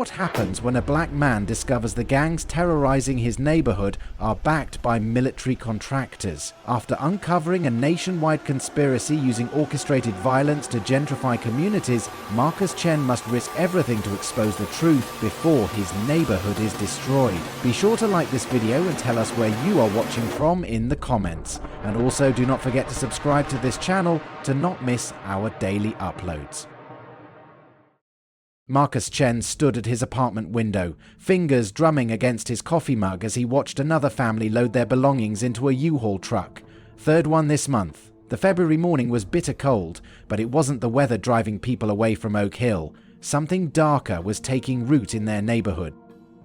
What happens when a black man discovers the gangs terrorizing his neighborhood are backed by military contractors? After uncovering a nationwide conspiracy using orchestrated violence to gentrify communities, Marcus Chen must risk everything to expose the truth before his neighborhood is destroyed. Be sure to like this video and tell us where you are watching from in the comments. And also do not forget to subscribe to this channel to not miss our daily uploads. Marcus Chen stood at his apartment window, fingers drumming against his coffee mug as he watched another family load their belongings into a U-Haul truck. Third one this month. The February morning was bitter cold, but it wasn't the weather driving people away from Oak Hill. Something darker was taking root in their neighborhood.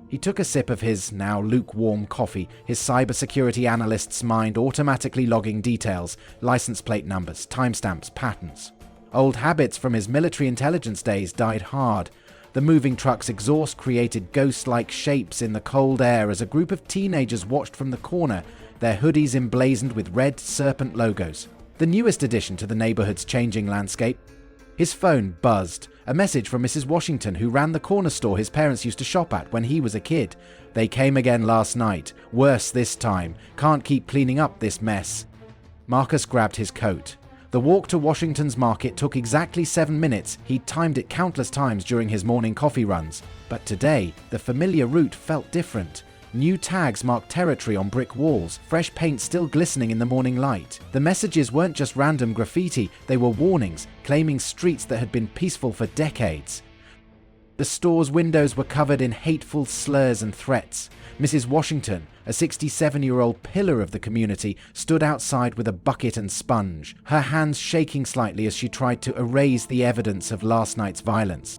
He took a sip of his now lukewarm coffee, his cybersecurity analyst's mind automatically logging details, license plate numbers, timestamps, patterns. Old habits from his military intelligence days died hard. The moving truck's exhaust created ghost-like shapes in the cold air as a group of teenagers watched from the corner, their hoodies emblazoned with red serpent logos. The newest addition to the neighborhood's changing landscape. His phone buzzed. A message from Mrs. Washington, who ran the corner store his parents used to shop at when he was a kid. They came again last night. Worse this time. Can't keep cleaning up this mess. Marcus grabbed his coat. The walk to Washington's market took exactly 7 minutes. He'd timed it countless times during his morning coffee runs. But today, the familiar route felt different. New tags marked territory on brick walls, fresh paint still glistening in the morning light. The messages weren't just random graffiti, they were warnings, claiming streets that had been peaceful for decades. The store's windows were covered in hateful slurs and threats. Mrs. Washington, a 67-year-old pillar of the community, stood outside with a bucket and sponge, her hands shaking slightly as she tried to erase the evidence of last night's violence.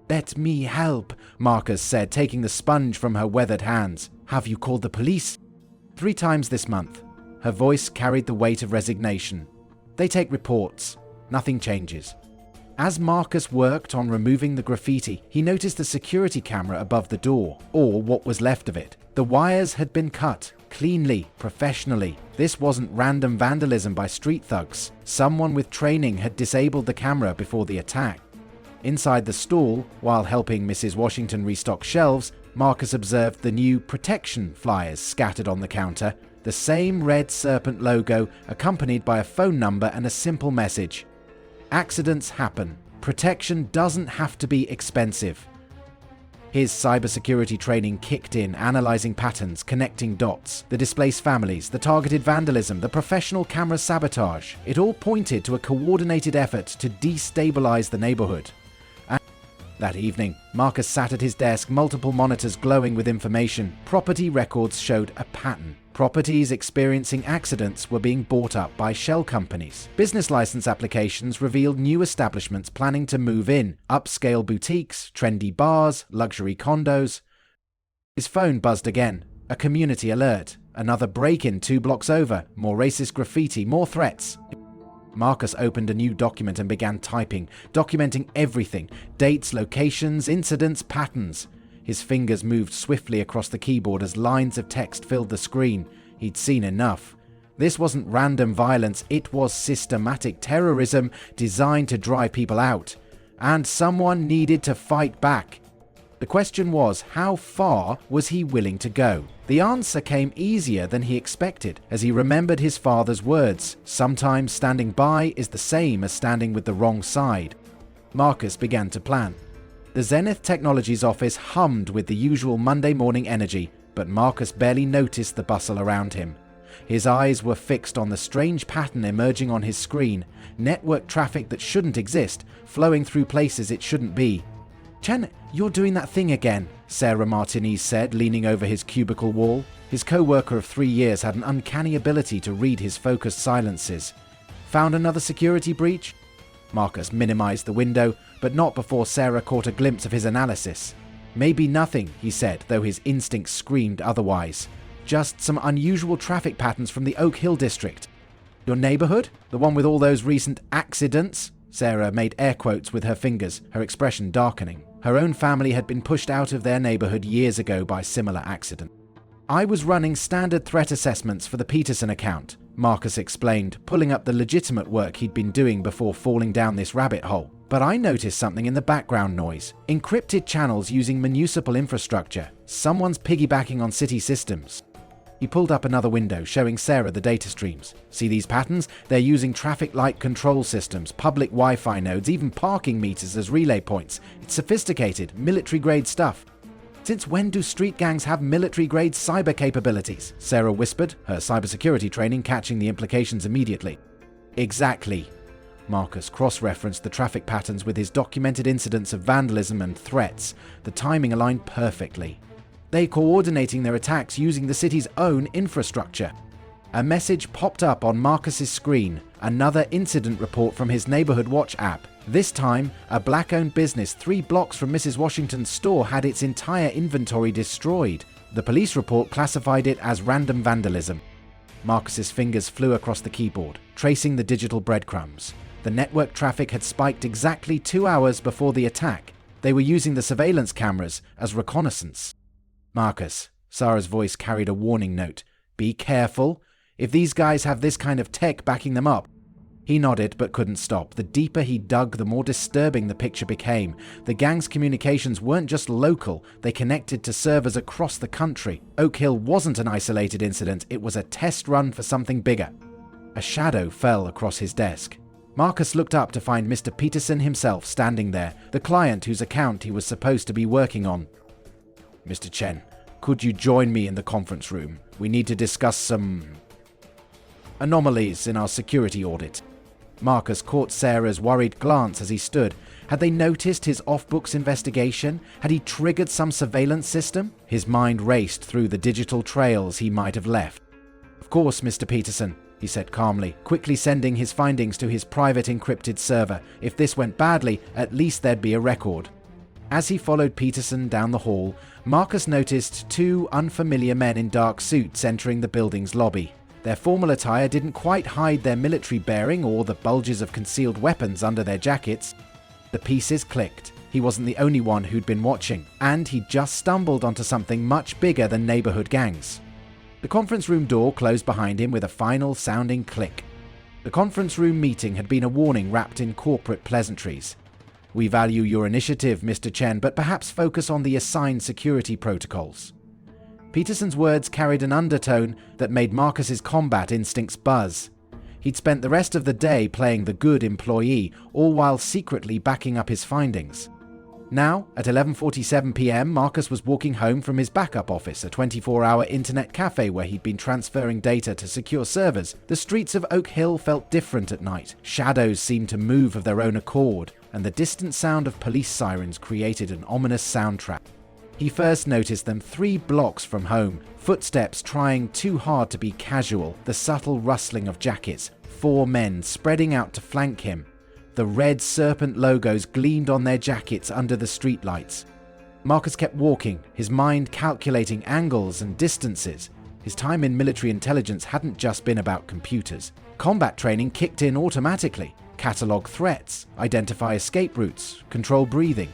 "Let me help," Marcus said, taking the sponge from her weathered hands. "Have you called the police?" 3 times this month. Her voice carried the weight of resignation. "They take reports. Nothing changes." As Marcus worked on removing the graffiti, he noticed a security camera above the door, or what was left of it. The wires had been cut, cleanly, professionally. This wasn't random vandalism by street thugs. Someone with training had disabled the camera before the attack. Inside the stall, while helping Mrs. Washington restock shelves, Marcus observed the new protection flyers scattered on the counter, the same red serpent logo accompanied by a phone number and a simple message. Accidents happen. Protection doesn't have to be expensive. His cybersecurity training kicked in, analyzing patterns, connecting dots, the displaced families, the targeted vandalism, the professional camera sabotage. It all pointed to a coordinated effort to destabilize the neighborhood. That evening, Marcus sat at his desk, multiple monitors glowing with information. Property records showed a pattern. Properties experiencing accidents were being bought up by shell companies. Business license applications revealed new establishments planning to move in, upscale boutiques, trendy bars, luxury condos. His phone buzzed again. A community alert. Another break-in 2 blocks over. More racist graffiti, more threats. Marcus opened a new document and began typing, documenting everything: dates, locations, incidents, patterns. His fingers moved swiftly across the keyboard as lines of text filled the screen. He'd seen enough. This wasn't random violence, it was systematic terrorism designed to drive people out. And someone needed to fight back. The question was, how far was he willing to go? The answer came easier than he expected, as he remembered his father's words: "Sometimes standing by is the same as standing with the wrong side." Marcus began to plan. The Zenith Technologies office hummed with the usual Monday morning energy, but Marcus barely noticed the bustle around him. His eyes were fixed on the strange pattern emerging on his screen, network traffic that shouldn't exist, flowing through places it shouldn't be. "Chen, you're doing that thing again," Sarah Martinez said, leaning over his cubicle wall. His co-worker of 3 years had an uncanny ability to read his focused silences. "Found another security breach?" Marcus minimized the window, but not before Sarah caught a glimpse of his analysis. "Maybe nothing," he said, though his instincts screamed otherwise. "Just some unusual traffic patterns from the Oak Hill district." "Your neighborhood? The one with all those recent accidents?" Sarah made air quotes with her fingers, her expression darkening. Her own family had been pushed out of their neighborhood years ago by similar accident. "I was running standard threat assessments for the Peterson account," Marcus explained, pulling up the legitimate work he'd been doing before falling down this rabbit hole. But I noticed something in the background noise. Encrypted channels using municipal infrastructure. Someone's piggybacking on city systems. He pulled up another window, showing Sarah the data streams. See these patterns? They're using traffic light control systems, public Wi-Fi nodes, even parking meters as relay points. It's sophisticated, military-grade stuff. Since when do street gangs have military-grade cyber capabilities? Sarah whispered, her cybersecurity training catching the implications immediately. Exactly. Marcus cross-referenced the traffic patterns with his documented incidents of vandalism and threats. The timing aligned perfectly. They're coordinating their attacks using the city's own infrastructure. A message popped up on Marcus's screen, another incident report from his Neighborhood Watch app. This time, a black-owned business 3 blocks from Mrs. Washington's store had its entire inventory destroyed. The police report classified it as random vandalism. Marcus's fingers flew across the keyboard, tracing the digital breadcrumbs. The network traffic had spiked exactly 2 hours before the attack. They were using the surveillance cameras as reconnaissance. Marcus, Sarah's voice carried a warning note. Be careful. If these guys have this kind of tech backing them up. He nodded but couldn't stop. The deeper he dug, the more disturbing the picture became. The gang's communications weren't just local, they connected to servers across the country. Oak Hill wasn't an isolated incident, it was a test run for something bigger. A shadow fell across his desk. Marcus looked up to find Mr. Peterson himself standing there, the client whose account he was supposed to be working on. Mr. Chen, could you join me in the conference room? We need to discuss some anomalies in our security audit. Marcus caught Sarah's worried glance as he stood. Had they noticed his off-books investigation? Had he triggered some surveillance system? His mind raced through the digital trails he might have left. Of course, Mr. Peterson, he said calmly, quickly sending his findings to his private encrypted server. If this went badly, at least there'd be a record. As he followed Peterson down the hall, Marcus noticed 2 unfamiliar men in dark suits entering the building's lobby. Their formal attire didn't quite hide their military bearing or the bulges of concealed weapons under their jackets. The pieces clicked. He wasn't the only one who'd been watching, and he'd just stumbled onto something much bigger than neighborhood gangs. The conference room door closed behind him with a final sounding click. The conference room meeting had been a warning wrapped in corporate pleasantries. We value your initiative, Mr. Chen, but perhaps focus on the assigned security protocols. Peterson's words carried an undertone that made Marcus's combat instincts buzz. He'd spent the rest of the day playing the good employee, all while secretly backing up his findings. Now, at 11:47 p.m., Marcus was walking home from his backup office, a 24-hour internet cafe where he'd been transferring data to secure servers. The streets of Oak Hill felt different at night. Shadows seemed to move of their own accord, and the distant sound of police sirens created an ominous soundtrack. He first noticed them 3 blocks from home, footsteps trying too hard to be casual, the subtle rustling of jackets, 4 men spreading out to flank him. The red serpent logos gleamed on their jackets under the streetlights. Marcus kept walking, his mind calculating angles and distances. His time in military intelligence hadn't just been about computers. Combat training kicked in automatically. Catalog threats, identify escape routes, control breathing.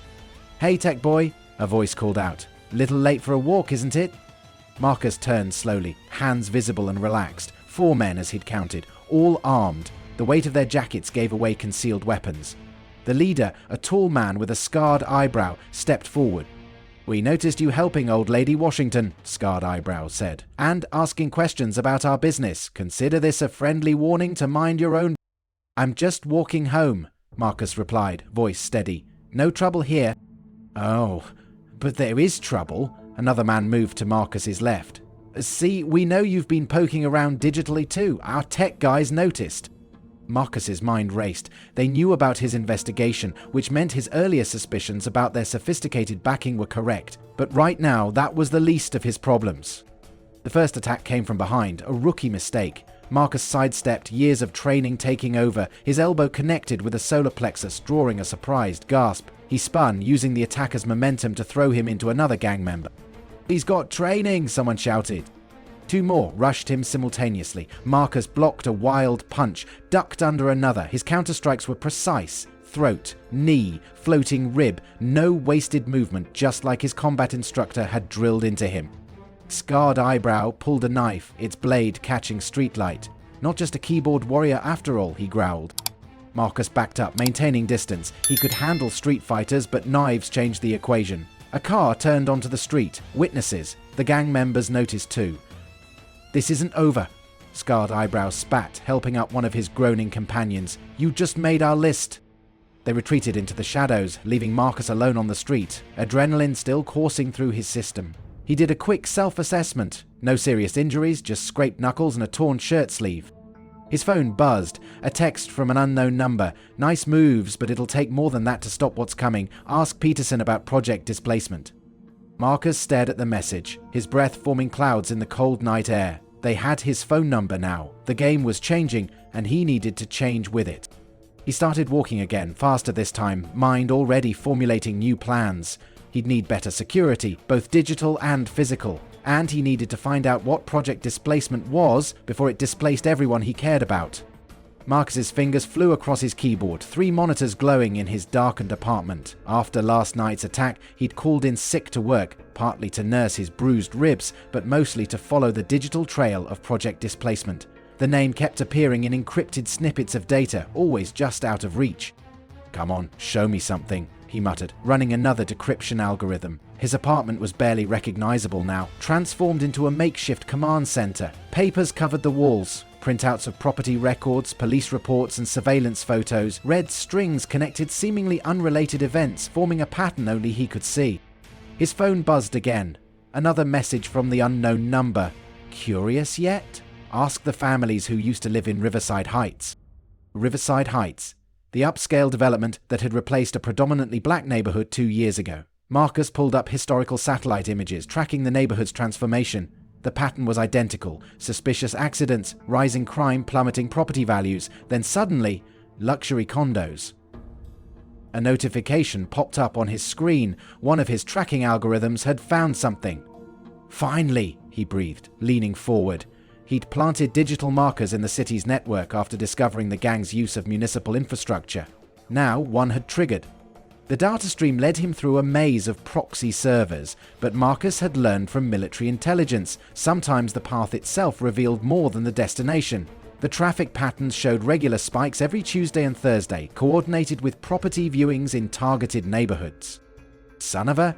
"Hey, tech boy," a voice called out. "Little late for a walk, isn't it?" Marcus turned slowly, hands visible and relaxed. 4 men as he'd counted, all armed. The weight of their jackets gave away concealed weapons. The leader, a tall man with a scarred eyebrow, stepped forward. "We noticed you helping old lady Washington," Scarred Eyebrow said, "and asking questions about our business. Consider this a friendly warning to mind your own." "I'm just walking home," Marcus replied, voice steady. "No trouble here." "Oh, but there is trouble." Another man moved to Marcus's left. "See, we know you've been poking around digitally too. Our tech guys noticed." Marcus's mind raced. They knew about his investigation, which meant his earlier suspicions about their sophisticated backing were correct. But right now, that was the least of his problems. The first attack came from behind, a rookie mistake. Marcus sidestepped, years of training taking over. His elbow connected with a solar plexus, drawing a surprised gasp. He spun, using the attacker's momentum to throw him into another gang member. "He's got training!" someone shouted. 2 more rushed him simultaneously. Marcus blocked a wild punch, ducked under another. His counterstrikes were precise. Throat, knee, floating rib, no wasted movement, just like his combat instructor had drilled into him. Scarred Eyebrow pulled a knife, its blade catching streetlight. "Not just a keyboard warrior after all," he growled. Marcus backed up, maintaining distance. He could handle street fighters, but knives changed the equation. A car turned onto the street. Witnesses. The gang members noticed too. "This isn't over." Scarred Eyebrows spat, helping up one of his groaning companions. "You just made our list." They retreated into the shadows, leaving Marcus alone on the street, adrenaline still coursing through his system. He did a quick self-assessment. No serious injuries, just scraped knuckles and a torn shirt sleeve. His phone buzzed. A text from an unknown number. "Nice moves, but it'll take more than that to stop what's coming. Ask Peterson about project displacement." Marcus stared at the message, his breath forming clouds in the cold night air. They had his phone number now. The game was changing, and he needed to change with it. He started walking again, faster this time, mind already formulating new plans. He'd need better security, both digital and physical. And he needed to find out what project displacement was before it displaced everyone he cared about. Marcus's fingers flew across his keyboard, 3 monitors glowing in his darkened apartment. After last night's attack, he'd called in sick to work, partly to nurse his bruised ribs, but mostly to follow the digital trail of project displacement. The name kept appearing in encrypted snippets of data, always just out of reach. "Come on, show me something," he muttered, running another decryption algorithm. His apartment was barely recognizable now, transformed into a makeshift command center. Papers covered the walls, printouts of property records, police reports and surveillance photos. Red strings connected seemingly unrelated events, forming a pattern only he could see. His phone buzzed again. Another message from the unknown number. "Curious yet? Ask the families who used to live in Riverside Heights." Riverside Heights, the upscale development that had replaced a predominantly black neighborhood 2 years ago. Marcus pulled up historical satellite images, tracking the neighborhood's transformation. The pattern was identical. Suspicious accidents, rising crime, plummeting property values, then suddenly, luxury condos. A notification popped up on his screen. One of his tracking algorithms had found something. "Finally," he breathed, leaning forward. He'd planted digital markers in the city's network after discovering the gang's use of municipal infrastructure. Now one had triggered. The data stream led him through a maze of proxy servers, but Marcus had learned from military intelligence. Sometimes the path itself revealed more than the destination. The traffic patterns showed regular spikes every Tuesday and Thursday, coordinated with property viewings in targeted neighborhoods. Son of a...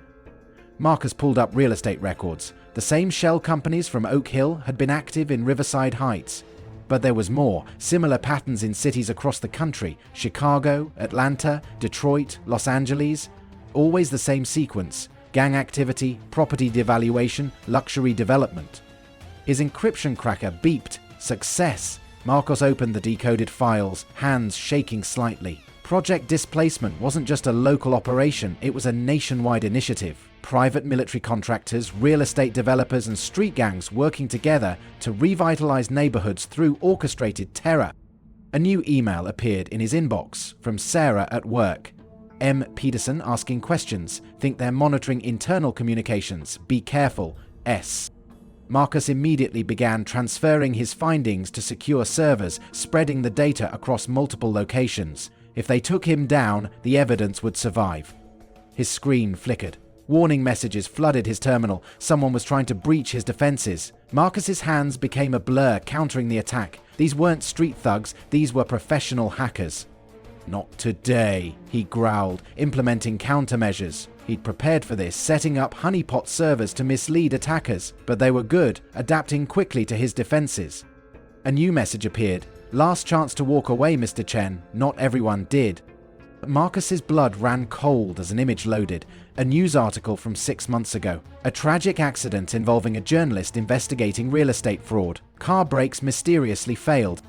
Marcus pulled up real estate records. The same shell companies from Oak Hill had been active in Riverside Heights. But there was more, similar patterns in cities across the country: Chicago, Atlanta, Detroit, Los Angeles. Always the same sequence: gang activity, property devaluation, luxury development. His encryption cracker beeped. Success! Marcos opened the decoded files, hands shaking slightly. Project Displacement wasn't just a local operation, it was a nationwide initiative. Private military contractors, real estate developers and street gangs working together to revitalize neighborhoods through orchestrated terror. A new email appeared in his inbox from Sarah at work. M. Peterson asking questions. Think they're monitoring internal communications. Be careful. S. Marcus immediately began transferring his findings to secure servers, spreading the data across multiple locations. If they took him down, the evidence would survive. His screen flickered. Warning messages flooded his terminal. Someone was trying to breach his defenses. Marcus's hands became a blur, countering the attack. These weren't street thugs, these were professional hackers. Not today, he growled, implementing countermeasures. He'd prepared for this, setting up honeypot servers to mislead attackers, but they were good, adapting quickly to his defenses. A new message appeared. Last chance to walk away, Mr. Chen. Not everyone did. Marcus's blood ran cold as an image loaded. A news article from 6 months ago. A tragic accident involving a journalist investigating real estate fraud. Car brakes mysteriously failed.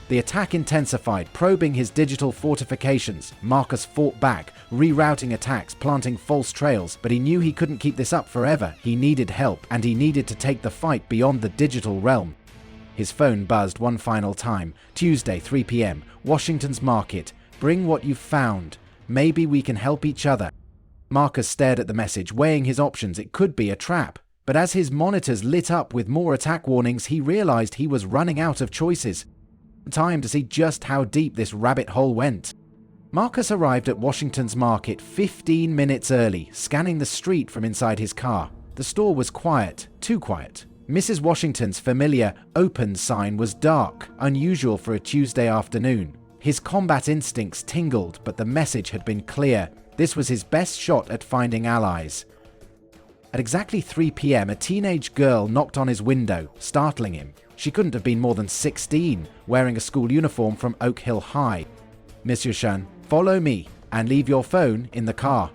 The attack intensified, probing his digital fortifications. Marcus fought back, rerouting attacks, planting false trails, but he knew he couldn't keep this up forever. He needed help, and he needed to take the fight beyond the digital realm. His phone buzzed one final time. Tuesday, 3 p.m., Washington's Market. Bring what you've found. Maybe we can help each other. Marcus stared at the message, weighing his options. It could be a trap. But as his monitors lit up with more attack warnings, he realized he was running out of choices. Time to see just how deep this rabbit hole went. Marcus arrived at Washington's Market 15 minutes early, scanning the street from inside his car. The store was quiet, too quiet. Mrs. Washington's familiar "open" sign was dark, unusual for a Tuesday afternoon. His combat instincts tingled, but the message had been clear. This was his best shot at finding allies. At exactly 3 p.m, a teenage girl knocked on his window, startling him. She couldn't have been more than 16, wearing a school uniform from Oak Hill High. "Monsieur Shan, follow me and leave your phone in the car."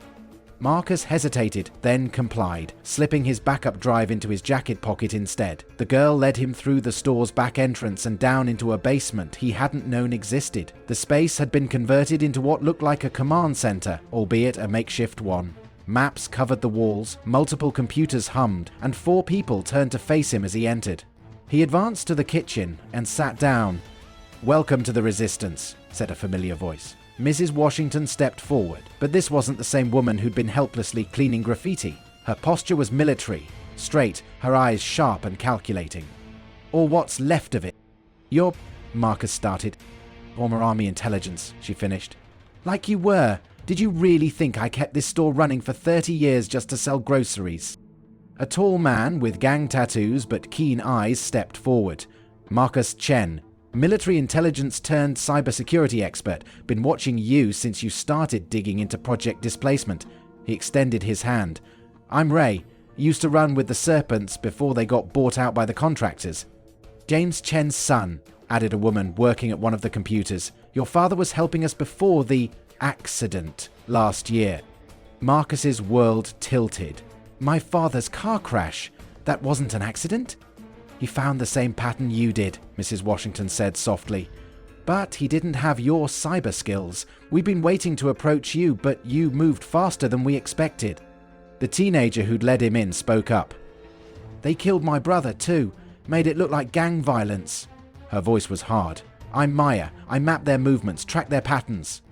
Marcus hesitated, then complied, slipping his backup drive into his jacket pocket instead. The girl led him through the store's back entrance and down into a basement he hadn't known existed. The space had been converted into what looked like a command center, albeit a makeshift one. Maps covered the walls, multiple computers hummed, and 4 people turned to face him as he entered. He advanced to the kitchen and sat down. "Welcome to the Resistance," said a familiar voice. Mrs. Washington stepped forward, but this wasn't the same woman who'd been helplessly cleaning graffiti. Her posture was military, straight, her eyes sharp and calculating. "Or what's left of it." "You're..." Marcus started. "Former Army intelligence," she finished. "Like you were. Did you really think I kept this store running for 30 years just to sell groceries?" A tall man with gang tattoos but keen eyes stepped forward. Marcus Chen, military intelligence turned cybersecurity expert, been watching you since you started digging into Project Displacement. He extended his hand. "I'm Ray. Used to run with the Serpents before they got bought out by the contractors." "James Chen's son," added a woman working at one of the computers. "Your father was helping us before the accident last year." Marcus's world tilted. "My father's car crash? That wasn't an accident?" "He found the same pattern you did," Mrs. Washington said softly. "But he didn't have your cyber skills. We've been waiting to approach you, but you moved faster than we expected." The teenager who'd led him in spoke up. "They killed my brother too. Made it look like gang violence." Her voice was hard. "I'm Maya. I map their movements, track their patterns."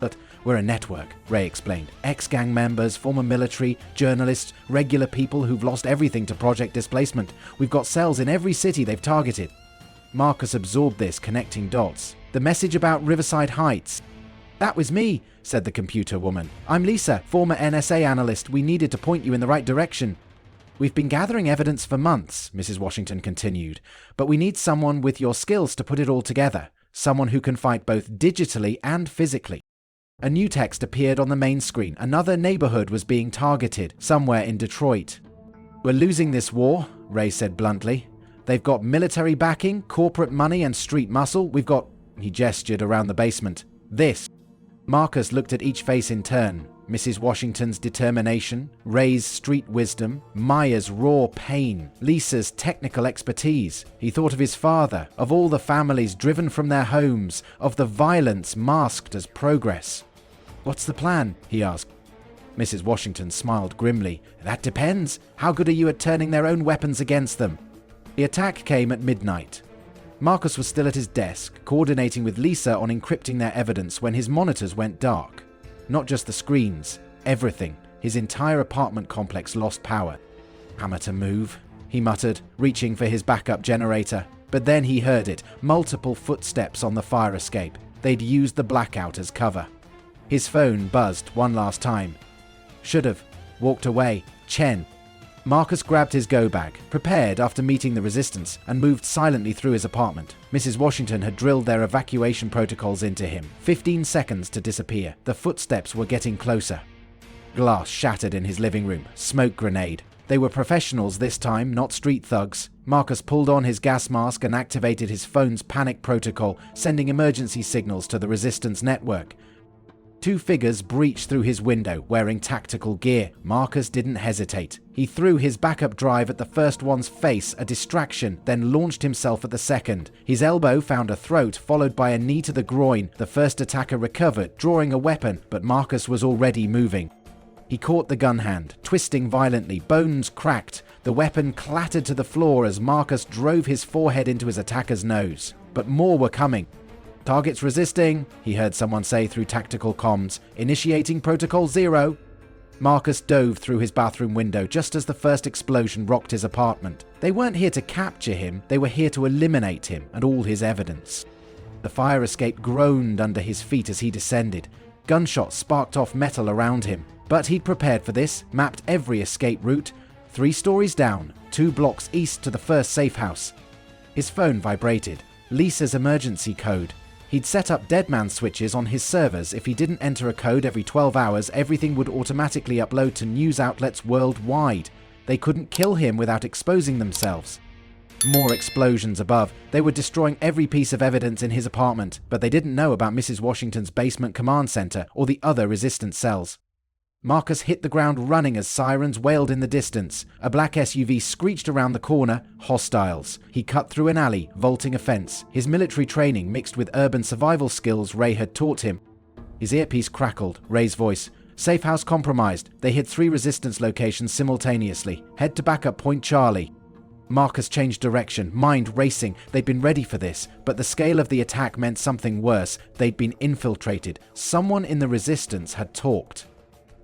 "But we're a network," Ray explained. "Ex-gang members, former military, journalists, regular people who've lost everything to Project Displacement. We've got cells in every city they've targeted." Marcus absorbed this, connecting dots. "The message about Riverside Heights." "That was me," said the computer woman. "I'm Lisa, former NSA analyst. We needed to point you in the right direction." "We've been gathering evidence for months," Mrs. Washington continued, "but we need someone with your skills to put it all together. Someone who can fight both digitally and physically." A new text appeared on the main screen. Another neighborhood was being targeted, somewhere in Detroit. "We're losing this war," Ray said bluntly. "They've got military backing, corporate money, and street muscle. We've got..." He gestured around the basement. "This." Marcus looked at each face in turn. Mrs. Washington's determination, Ray's street wisdom, Maya's raw pain, Lisa's technical expertise. He thought of his father, of all the families driven from their homes, of the violence masked as progress. "What's the plan?" he asked. Mrs. Washington smiled grimly. "That depends. How good are you at turning their own weapons against them?" The attack came at midnight. Marcus was still at his desk, coordinating with Lisa on encrypting their evidence when his monitors went dark. Not just the screens, everything. His entire apartment complex lost power. "Amateur move," he muttered, reaching for his backup generator. But then he heard it, multiple footsteps on the fire escape. They'd used the blackout as cover. His phone buzzed one last time. Should've. Walked away. Chen. Marcus grabbed his go bag, prepared after meeting the resistance, and moved silently through his apartment. Mrs. Washington had drilled their evacuation protocols into him. 15 seconds to disappear. The footsteps were getting closer. Glass shattered in his living room. Smoke grenade. They were professionals this time, not street thugs. Marcus pulled on his gas mask and activated his phone's panic protocol, sending emergency signals to the resistance network. 2 figures breached through his window, wearing tactical gear. Marcus didn't hesitate. He threw his backup drive at the first one's face, a distraction, then launched himself at the second. His elbow found a throat, followed by a knee to the groin. The first attacker recovered, drawing a weapon, but Marcus was already moving. He caught the gun hand, twisting violently. Bones cracked. The weapon clattered to the floor as Marcus drove his forehead into his attacker's nose. But more were coming. "Target's resisting," he heard someone say through tactical comms. "Initiating Protocol 0. Marcus dove through his bathroom window just as the first explosion rocked his apartment. They weren't here to capture him, they were here to eliminate him and all his evidence. The fire escape groaned under his feet as he descended. Gunshots sparked off metal around him. But he'd prepared for this, mapped every escape route. 3 stories down, 2 blocks east to the first safe house. His phone vibrated. Lisa's emergency code. He'd set up deadman switches on his servers. If he didn't enter a code every 12 hours, everything would automatically upload to news outlets worldwide. They couldn't kill him without exposing themselves. More explosions above. They were destroying every piece of evidence in his apartment, but they didn't know about Mrs. Washington's basement command center or the other resistance cells. Marcus hit the ground running as sirens wailed in the distance. A black SUV screeched around the corner. Hostiles. He cut through an alley, vaulting a fence. His military training mixed with urban survival skills Ray had taught him. His earpiece crackled. Ray's voice. Safe house compromised. They hit 3 resistance locations simultaneously. Head to backup point Charlie. Marcus changed direction, mind racing. They'd been ready for this, but the scale of the attack meant something worse. They'd been infiltrated. Someone in the resistance had talked.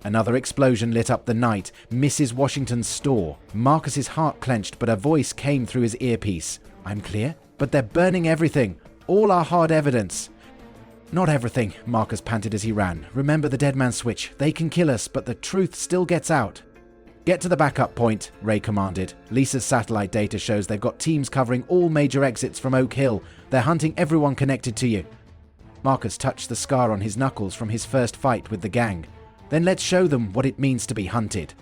Another explosion lit up the night. Mrs. Washington's store. Marcus's heart clenched, but a voice came through his earpiece. I'm clear, but they're burning everything. All our hard evidence. Not everything, Marcus panted as he ran. Remember the deadman switch. They can kill us, but the truth still gets out. Get to the backup point, Ray commanded. Lisa's satellite data shows they've got teams covering all major exits from Oak Hill. They're hunting everyone connected to you. Marcus touched the scar on his knuckles from his first fight with the gang. Then let's show them what it means to be hunted.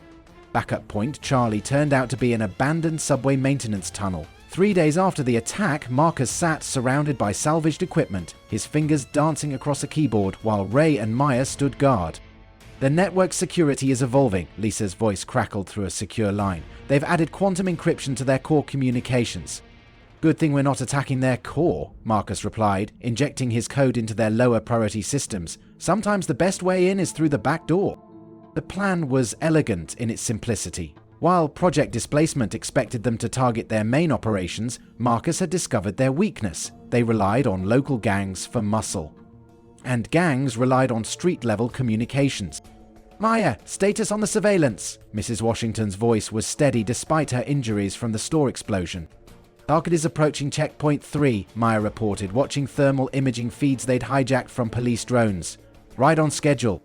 Backup point Charlie turned out to be an abandoned subway maintenance tunnel. 3 days after the attack, Marcus sat surrounded by salvaged equipment, his fingers dancing across a keyboard while Ray and Maya stood guard. The network security is evolving, Lisa's voice crackled through a secure line. They've added quantum encryption to their core communications. Good thing we're not attacking their core, Marcus replied, injecting his code into their lower priority systems. Sometimes the best way in is through the back door. The plan was elegant in its simplicity. While Project Displacement expected them to target their main operations, Marcus had discovered their weakness. They relied on local gangs for muscle. And gangs relied on street-level communications. Maya, status on the surveillance. Mrs. Washington's voice was steady despite her injuries from the store explosion. Target is approaching checkpoint 3, Maya reported, watching thermal imaging feeds they'd hijacked from police drones. Right on schedule.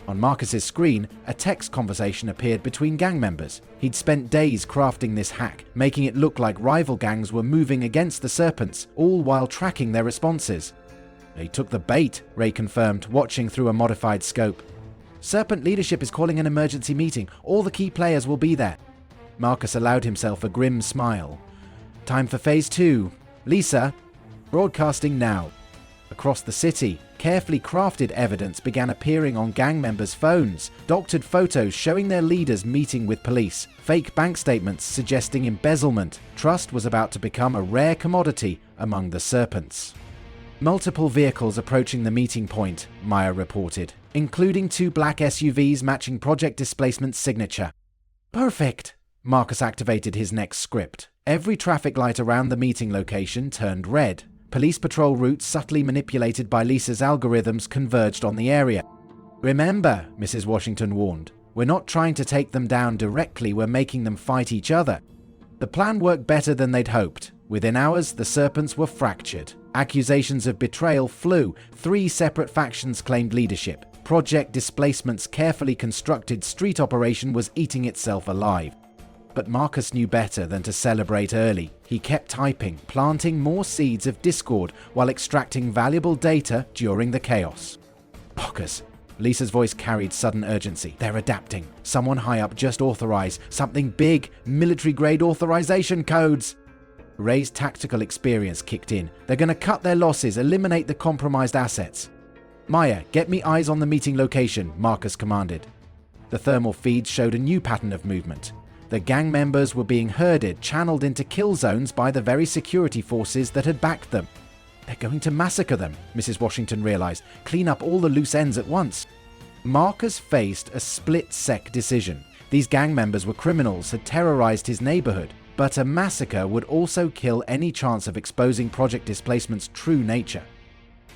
On Marcus's screen, a text conversation appeared between gang members. He'd spent days crafting this hack, making it look like rival gangs were moving against the Serpents, all while tracking their responses. They took the bait, Ray confirmed, watching through a modified scope. Serpent leadership is calling an emergency meeting. All the key players will be there. Marcus allowed himself a grim smile. Time for phase 2. Lisa, broadcasting now. Across the city, carefully crafted evidence began appearing on gang members' phones. Doctored photos showing their leaders meeting with police. Fake bank statements suggesting embezzlement. Trust was about to become a rare commodity among the Serpents. Multiple vehicles approaching the meeting point, Maya reported, including 2 black SUVs matching Project Displacement's signature. Perfect! Marcus activated his next script. Every traffic light around the meeting location turned red. Police patrol routes subtly manipulated by Lisa's algorithms converged on the area. Remember, Mrs. Washington warned, we're not trying to take them down directly, we're making them fight each other. The plan worked better than they'd hoped. Within hours, the Serpents were fractured. Accusations of betrayal flew. 3 separate factions claimed leadership. Project Displacement's carefully constructed street operation was eating itself alive. But Marcus knew better than to celebrate early. He kept typing, planting more seeds of discord while extracting valuable data during the chaos. Marcus. Lisa's voice carried sudden urgency. They're adapting. Someone high up just authorized something big, military-grade authorization codes. Ray's tactical experience kicked in. They're going to cut their losses, eliminate the compromised assets. Maya, get me eyes on the meeting location, Marcus commanded. The thermal feeds showed a new pattern of movement. The gang members were being herded, channeled into kill zones by the very security forces that had backed them. They're going to massacre them, Mrs. Washington realized. Clean up all the loose ends at once. Marcus faced a split-sec decision. These gang members were criminals, had terrorized his neighborhood. But a massacre would also kill any chance of exposing Project Displacement's true nature.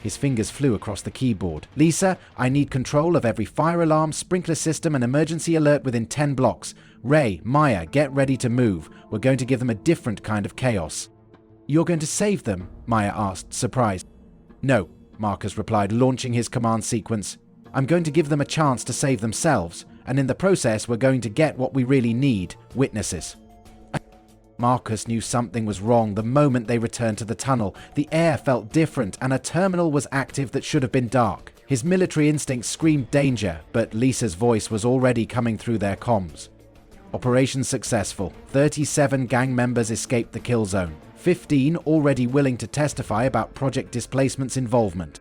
His fingers flew across the keyboard. Lisa, I need control of every fire alarm, sprinkler system, and emergency alert within 10 blocks. Ray, Maya, get ready to move. We're going to give them a different kind of chaos. You're going to save them? Maya asked, surprised. No, Marcus replied, launching his command sequence. I'm going to give them a chance to save themselves, and in the process we're going to get what we really need, witnesses. Marcus knew something was wrong the moment they returned to the tunnel. The air felt different, and a terminal was active that should have been dark. His military instinct screamed danger, but Lisa's voice was already coming through their comms. Operation successful. 37 gang members escaped the kill zone. 15 already willing to testify about Project Displacement's involvement.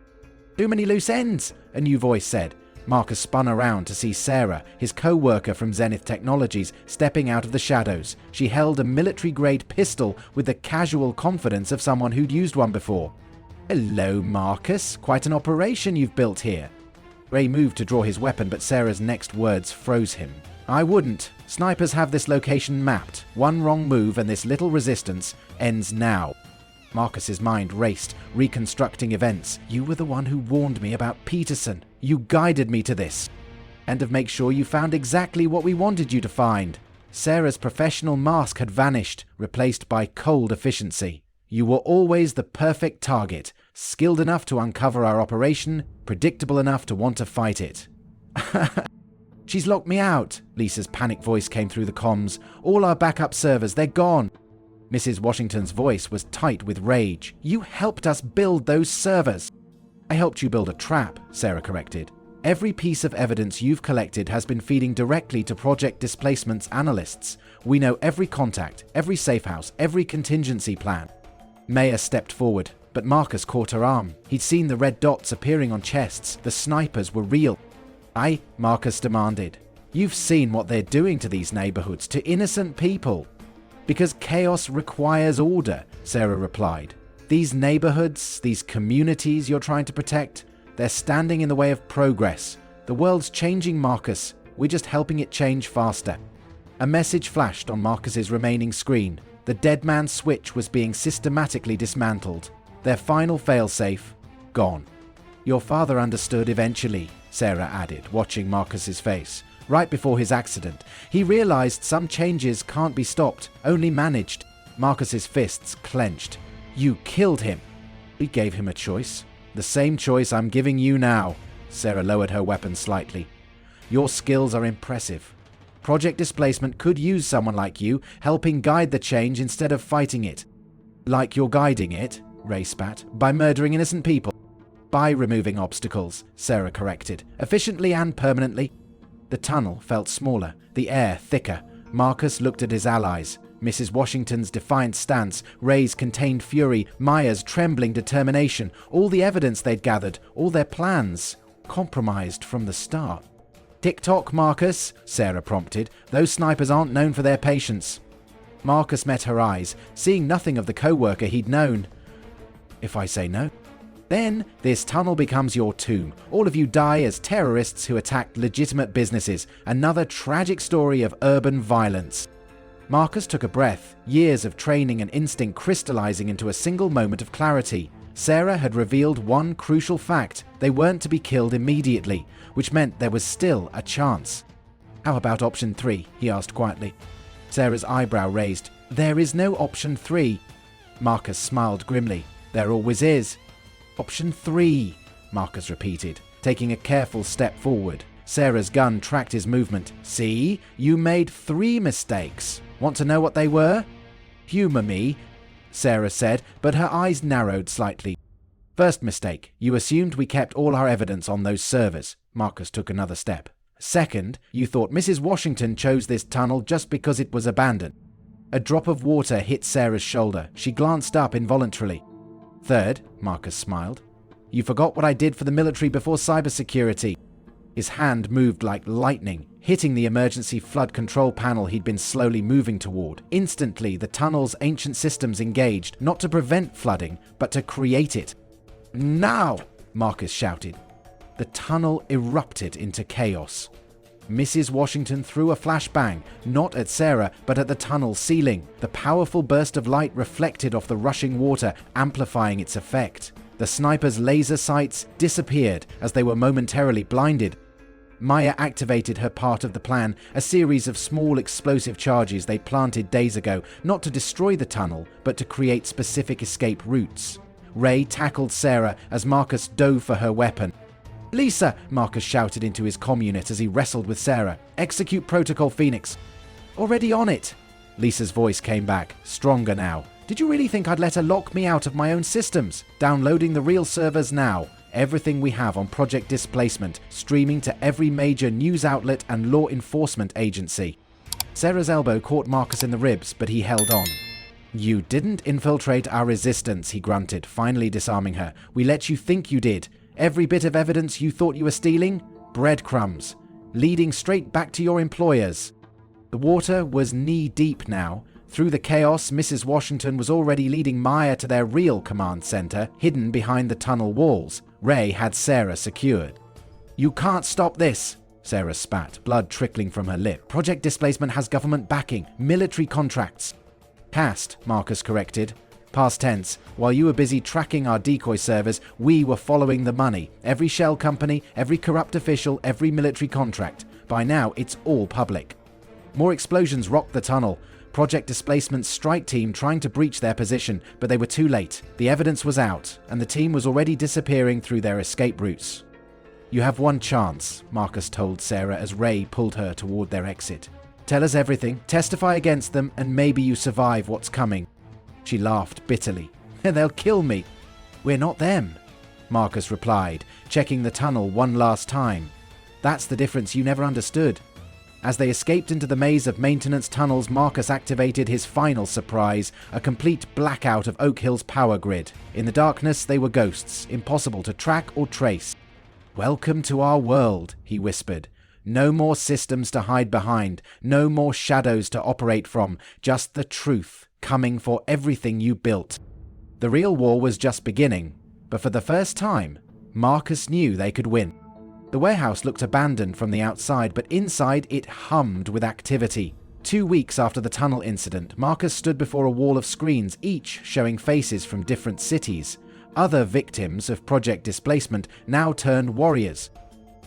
Too many loose ends, a new voice said. Marcus spun around to see Sarah, his co-worker from Zenith Technologies, stepping out of the shadows. She held a military-grade pistol with the casual confidence of someone who'd used one before. Hello, Marcus. Quite an operation you've built here. Ray moved to draw his weapon, but Sarah's next words froze him. I wouldn't. Snipers have this location mapped. One wrong move and this little resistance ends now. Marcus's mind raced, reconstructing events. You were the one who warned me about Peterson. You guided me to this. And to make sure you found exactly what we wanted you to find. Sarah's professional mask had vanished, replaced by cold efficiency. You were always the perfect target, skilled enough to uncover our operation, predictable enough to want to fight it. She's locked me out, Lisa's panic voice came through the comms. All our backup servers, they're gone. Mrs. Washington's voice was tight with rage. You helped us build those servers. I helped you build a trap, Sarah corrected. Every piece of evidence you've collected has been feeding directly to Project Displacement's analysts. We know every contact, every safe house, every contingency plan. Maya stepped forward, but Marcus caught her arm. He'd seen the red dots appearing on chests. The snipers were real. Marcus demanded. You've seen what they're doing to these neighborhoods, to innocent people. Because chaos requires order, Sarah replied. These neighborhoods, these communities you're trying to protect, they're standing in the way of progress. The world's changing, Marcus. We're just helping it change faster. A message flashed on Marcus's remaining screen. The dead man's switch was being systematically dismantled. Their final failsafe, gone. Your father understood eventually, Sarah added, watching Marcus's face. Right before his accident, he realized some changes can't be stopped, only managed. Marcus's fists clenched. You killed him. We gave him a choice. The same choice I'm giving you now. Sarah lowered her weapon slightly. Your skills are impressive. Project Displacement could use someone like you, helping guide the change instead of fighting it. Like you're guiding it, Ray spat, by murdering innocent people. By removing obstacles, Sarah corrected, efficiently and permanently. The tunnel felt smaller, the air thicker. Marcus looked at his allies. Mrs. Washington's defiant stance, Ray's contained fury, Maya's trembling determination, all the evidence they'd gathered, all their plans, compromised from the start. Tick-tock, Marcus, Sarah prompted. Those snipers aren't known for their patience. Marcus met her eyes, seeing nothing of the co-worker he'd known. If I say no? Then, this tunnel becomes your tomb. All of you die as terrorists who attacked legitimate businesses. Another tragic story of urban violence. Marcus took a breath, years of training and instinct crystallizing into a single moment of clarity. Sarah had revealed one crucial fact. They weren't to be killed immediately, which meant there was still a chance. How about option 3? He asked quietly. Sarah's eyebrow raised. There is no option 3. Marcus smiled grimly. There always is. Option 3, Marcus repeated, taking a careful step forward. Sarah's gun tracked his movement. See, you made 3 mistakes. Want to know what they were? Humor me, Sarah said, but her eyes narrowed slightly. First mistake, you assumed we kept all our evidence on those servers. Marcus took another step. Second, you thought Mrs. Washington chose this tunnel just because it was abandoned. A drop of water hit Sarah's shoulder. She glanced up involuntarily. Third, Marcus smiled, you forgot what I did for the military before cybersecurity. His hand moved like lightning, hitting the emergency flood control panel he'd been slowly moving toward. Instantly, the tunnel's ancient systems engaged, not to prevent flooding, but to create it. Now! Marcus shouted. The tunnel erupted into chaos. Mrs. Washington threw a flashbang, not at Sarah, but at the tunnel ceiling. The powerful burst of light reflected off the rushing water, amplifying its effect. The sniper's laser sights disappeared as they were momentarily blinded. Maya activated her part of the plan, a series of small explosive charges they planted days ago, not to destroy the tunnel, but to create specific escape routes. Ray tackled Sarah as Marcus dove for her weapon. Lisa, Marcus shouted into his comm unit as he wrestled with Sarah. Execute Protocol Phoenix. Already on it. Lisa's voice came back, stronger now. Did you really think I'd let her lock me out of my own systems? Downloading the real servers now. Everything we have on Project Displacement, streaming to every major news outlet and law enforcement agency. Sarah's elbow caught Marcus in the ribs, but he held on. You didn't infiltrate our resistance, he grunted, finally disarming her. We let you think you did. Every bit of evidence you thought you were stealing? Breadcrumbs. Leading straight back to your employers. The water was knee-deep now. Through the chaos, Mrs. Washington was already leading Maya to their real command center, hidden behind the tunnel walls. Ray had Sarah secured. You can't stop this, Sarah spat, blood trickling from her lip. Project Displacement has government backing, military contracts. Past, Marcus corrected. Past tense. While you were busy tracking our decoy servers, we were following the money. Every shell company, every corrupt official, every military contract. By now, it's all public. More explosions rocked the tunnel. Project Displacement's strike team trying to breach their position, but they were too late. The evidence was out, and the team was already disappearing through their escape routes. You have one chance, Marcus told Sarah as Ray pulled her toward their exit. Tell us everything, testify against them, and maybe you survive what's coming. She laughed bitterly. They'll kill me. We're not them, Marcus replied, checking the tunnel one last time. That's the difference you never understood. As they escaped into the maze of maintenance tunnels, Marcus activated his final surprise, a complete blackout of Oak Hill's power grid. In the darkness, they were ghosts, impossible to track or trace. Welcome to our world, he whispered. No more systems to hide behind, no more shadows to operate from, just the truth, coming for everything you built. The real war was just beginning, but for the first time, Marcus knew they could win. The warehouse looked abandoned from the outside, but inside it hummed with activity. 2 weeks after the tunnel incident, Marcus stood before a wall of screens, each showing faces from different cities. Other victims of Project Displacement now turned warriors.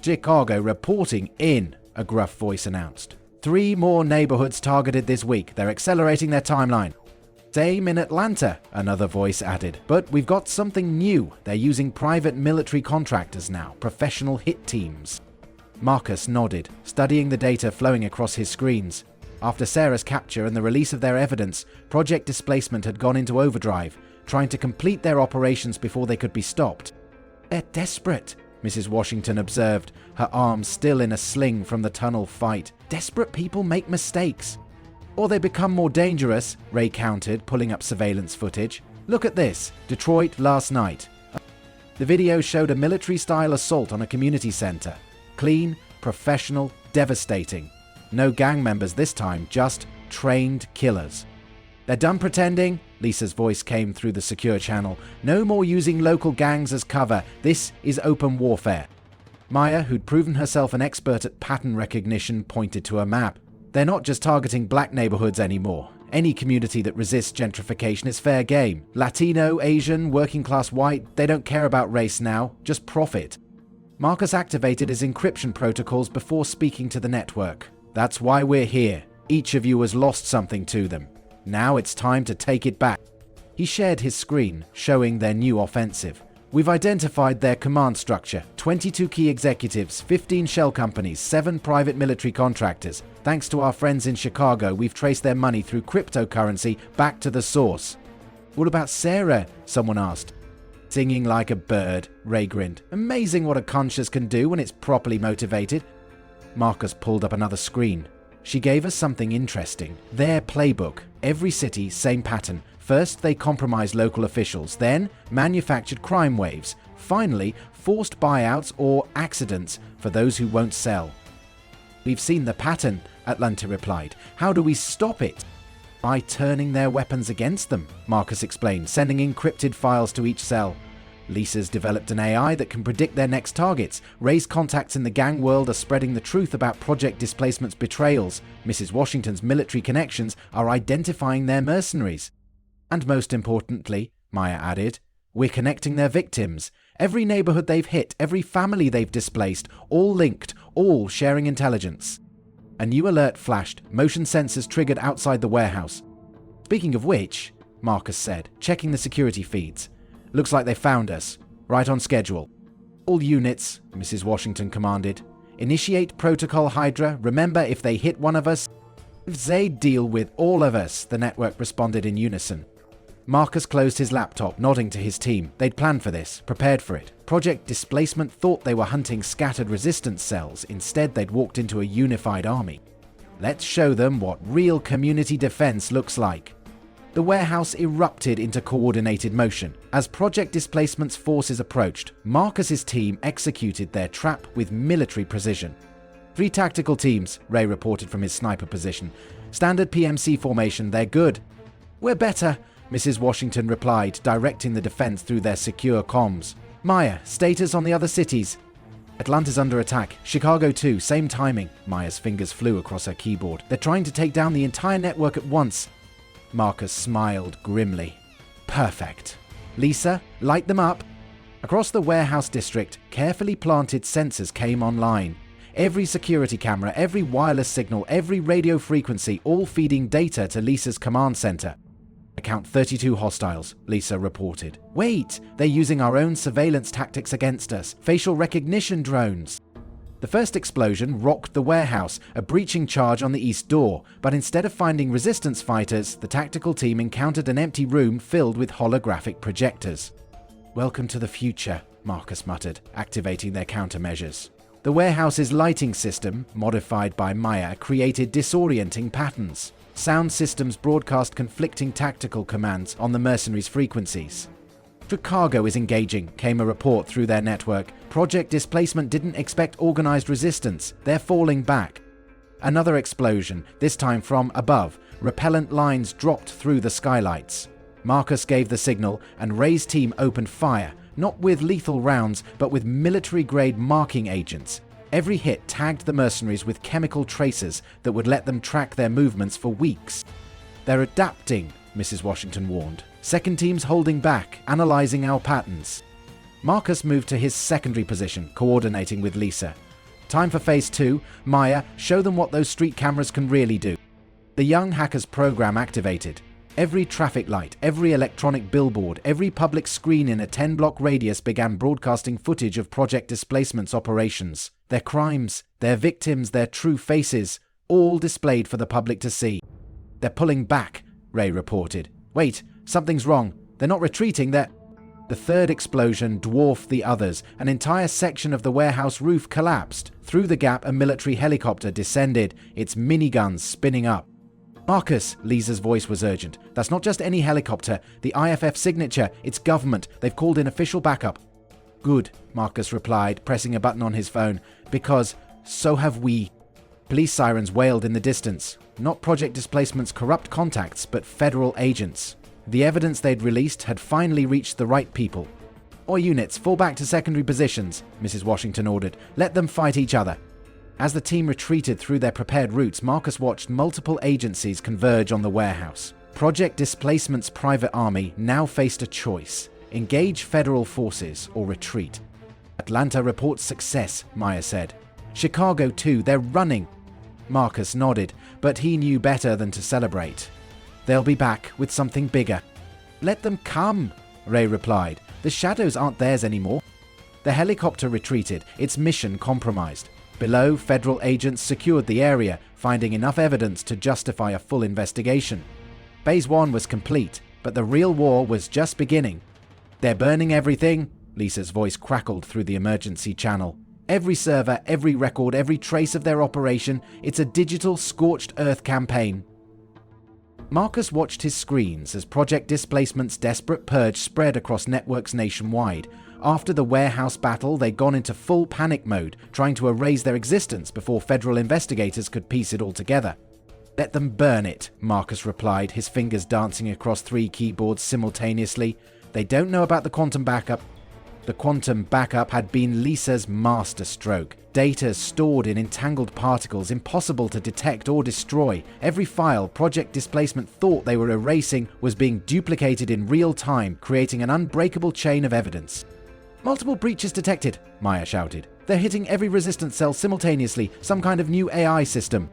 Chicago reporting in, a gruff voice announced. 3 more neighborhoods targeted this week. They're accelerating their timeline. Same in Atlanta, another voice added. But we've got something new. They're using private military contractors now, professional hit teams. Marcus nodded, studying the data flowing across his screens. After Sarah's capture and the release of their evidence, Project Displacement had gone into overdrive, trying to complete their operations before they could be stopped. They're desperate, Mrs. Washington observed, her arms still in a sling from the tunnel fight. Desperate people make mistakes. Or they become more dangerous, Ray countered, pulling up surveillance footage. Look at this, Detroit last night. The video showed a military-style assault on a community center. Clean, professional, devastating. No gang members this time, just trained killers. They're done pretending, Lisa's voice came through the secure channel. No more using local gangs as cover. This is open warfare. Maya, who'd proven herself an expert at pattern recognition, pointed to a map. They're not just targeting black neighborhoods anymore. Any community that resists gentrification is fair game. Latino, Asian, working class white, they don't care about race now, just profit. Marcus activated his encryption protocols before speaking to the network. That's why we're here. Each of you has lost something to them. Now it's time to take it back. He shared his screen, showing their new offensive. We've identified their command structure, 22 key executives, 15 shell companies, 7 private military contractors. Thanks to our friends in Chicago, we've traced their money through cryptocurrency back to the source. What about Sarah? Someone asked. Singing like a bird, Ray grinned. Amazing what a conscience can do when it's properly motivated. Marcus pulled up another screen. She gave us something interesting. Their playbook. Every city, same pattern. First, they compromised local officials, then manufactured crime waves, finally, forced buyouts or accidents for those who won't sell. We've seen the pattern, Atlanta replied. How do we stop it? By turning their weapons against them, Marcus explained, sending encrypted files to each cell. Lisa's developed an AI that can predict their next targets. Ray's contacts in the gang world are spreading the truth about Project Displacement's betrayals. Mrs. Washington's military connections are identifying their mercenaries. And most importantly, Maya added, we're connecting their victims. Every neighborhood they've hit, every family they've displaced, all linked, all sharing intelligence. A new alert flashed, motion sensors triggered outside the warehouse. Speaking of which, Marcus said, checking the security feeds. Looks like they found us. Right on schedule. All units, Mrs. Washington commanded. Initiate Protocol Hydra. Remember, if they hit one of us... They'd deal with all of us, the network responded in unison. Marcus closed his laptop, nodding to his team. They'd planned for this, prepared for it. Project Displacement thought they were hunting scattered resistance cells. Instead, they'd walked into a unified army. Let's show them what real community defense looks like. The warehouse erupted into coordinated motion. As Project Displacement's forces approached, Marcus's team executed their trap with military precision. 3 tactical teams, Ray reported from his sniper position. Standard PMC formation, they're good. We're better, Mrs. Washington replied, directing the defense through their secure comms. Maya, status on the other cities. Atlanta's under attack. Chicago too, same timing. Maya's fingers flew across her keyboard. They're trying to take down the entire network at once. Marcus smiled grimly. Perfect. Lisa, light them up. Across the warehouse district, carefully planted sensors came online. Every security camera, every wireless signal, every radio frequency, all feeding data to Lisa's command center. I count 32 hostiles, Lisa reported. Wait, they're using our own surveillance tactics against us. Facial recognition drones. The first explosion rocked the warehouse, a breaching charge on the east door, but instead of finding resistance fighters, the tactical team encountered an empty room filled with holographic projectors. Welcome to the future, Marcus muttered, activating their countermeasures. The warehouse's lighting system, modified by Maya, created disorienting patterns. Sound systems broadcast conflicting tactical commands on the mercenaries' frequencies. Chicago is engaging, came a report through their network. Project Displacement didn't expect organized resistance. They're falling back. Another explosion, this time from above. Repellent lines dropped through the skylights. Marcus gave the signal, and Ray's team opened fire, not with lethal rounds, but with military-grade marking agents. Every hit tagged the mercenaries with chemical tracers that would let them track their movements for weeks. They're adapting, Mrs. Washington warned. Second team's holding back, analyzing our patterns. Marcus moved to his secondary position, coordinating with Lisa. Time for phase 2. Maya, show them what those street cameras can really do. The young hacker's program activated. Every traffic light, every electronic billboard, every public screen in a 10-block radius began broadcasting footage of Project Displacement's operations. Their crimes, their victims, their true faces, all displayed for the public to see. They're pulling back, Ray reported. Wait, something's wrong. They're not retreating, they're... The third explosion dwarfed the others. An entire section of the warehouse roof collapsed. Through the gap, a military helicopter descended, its miniguns spinning up. Marcus, Lisa's voice was urgent. That's not just any helicopter. The IFF signature. It's government. They've called in official backup. Good, Marcus replied, pressing a button on his phone. Because so have we. Police sirens wailed in the distance. Not Project Displacement's corrupt contacts, but federal agents. The evidence they'd released had finally reached the right people. All units, fall back to secondary positions, Mrs. Washington ordered. Let them fight each other. As the team retreated through their prepared routes, Marcus watched multiple agencies converge on the warehouse. Project Displacement's private army now faced a choice: engage federal forces or retreat. Atlanta reports success, Maya said. Chicago too, they're running. Marcus nodded, but he knew better than to celebrate. They'll be back with something bigger. Let them come, Ray replied. The shadows aren't theirs anymore. The helicopter retreated, its mission compromised. Below, federal agents secured the area, finding enough evidence to justify a full investigation. Phase 1 was complete, but the real war was just beginning. They're burning everything, Lisa's voice crackled through the emergency channel. Every server, every record, every trace of their operation, it's a digital scorched earth campaign. Marcus watched his screens as Project Displacement's desperate purge spread across networks nationwide. After the warehouse battle, they'd gone into full panic mode, trying to erase their existence before federal investigators could piece it all together. Let them burn it, Marcus replied, his fingers dancing across 3 keyboards simultaneously. They don't know about the quantum backup. The quantum backup had been Lisa's masterstroke. Data stored in entangled particles, impossible to detect or destroy. Every file Project Displacement thought they were erasing was being duplicated in real time, creating an unbreakable chain of evidence. Multiple breaches detected, Maya shouted. They're hitting every resistance cell simultaneously, some kind of new AI system.